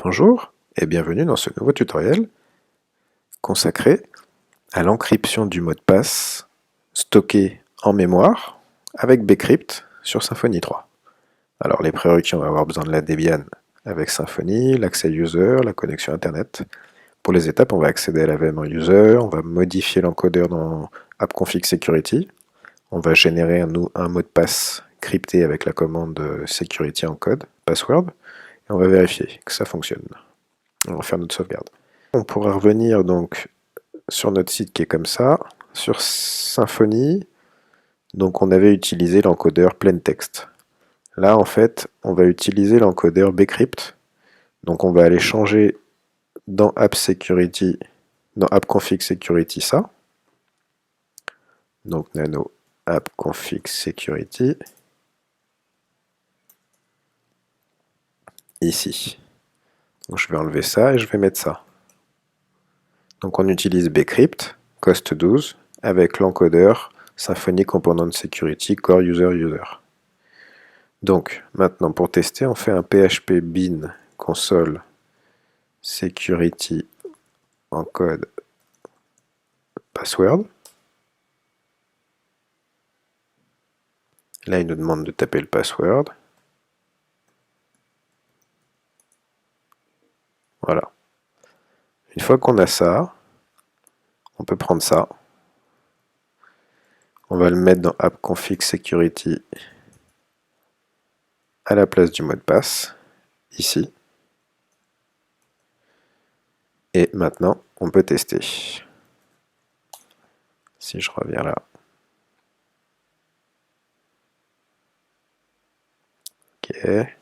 Bonjour et bienvenue dans ce nouveau tutoriel consacré à l'encryption du mot de passe stocké en mémoire avec bcrypt sur Symfony 3. Alors les prérequis, on va avoir besoin de la Debian avec Symfony, l'accès user, la connexion internet. Pour les étapes, on va accéder à la VM en user, on va modifier l'encodeur dans AppConfig Security, on va générer un mot de passe crypté avec la commande security encode, password, et on va vérifier que ça fonctionne. On va faire notre sauvegarde. On pourra revenir donc sur notre site qui est comme ça, sur Symfony. Donc on avait utilisé l'encodeur plaintext. Là en fait, on va utiliser l'encodeur bcrypt. Donc on va aller changer dans App Security, dans AppConfig Security ça. Donc nano AppConfig Security. Ici. Donc je vais enlever ça et je vais mettre ça. Donc on utilise bcrypt, cost 12, avec l'encodeur Symfony Component Security Core User User. Donc maintenant pour tester, on fait un php bin console security encode password. Là il nous demande de taper le password. Voilà. Une fois qu'on a ça, on peut prendre ça. On va le mettre dans AppConfig Security à la place du mot de passe, ici. Et maintenant, on peut tester. Si je reviens là. Ok.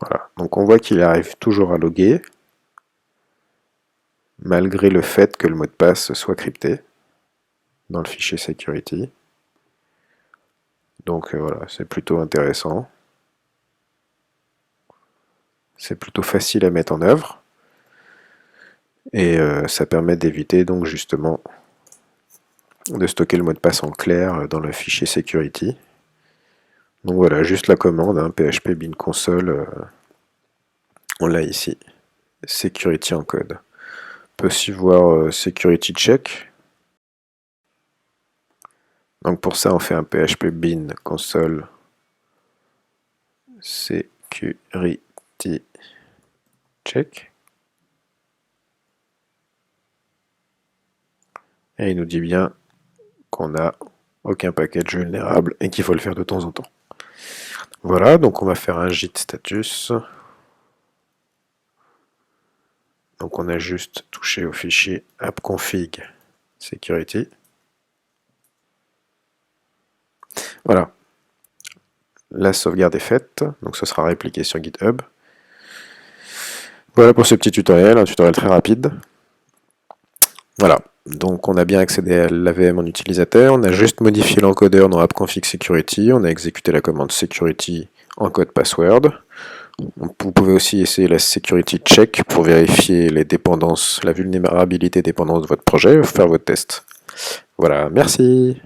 Voilà, donc on voit qu'il arrive toujours à loguer, malgré le fait que le mot de passe soit crypté dans le fichier security. Donc voilà, c'est plutôt intéressant. C'est plutôt facile à mettre en œuvre. Et ça permet d'éviter donc justement de stocker le mot de passe en clair dans le fichier security. Donc voilà, juste la commande, hein, php bin console, on l'a ici, security encode. On peut aussi voir security check. Donc pour ça, on fait un php bin console security check. Et il nous dit bien qu'on n'a aucun package vulnérable et qu'il faut le faire de temps en temps. Voilà, donc on va faire un git status. Donc on a juste touché au fichier appconfig security. Voilà. La sauvegarde est faite, donc ce sera répliqué sur GitHub. Voilà pour ce petit tutoriel, un tutoriel très rapide. Voilà, donc on a bien accédé à l'AVM en utilisateur, on a juste modifié l'encodeur dans AppConfig Security, on a exécuté la commande security encode password. Vous pouvez aussi essayer la security check pour vérifier les dépendances, la vulnérabilité dépendance de votre projet, faire votre test. Voilà, merci.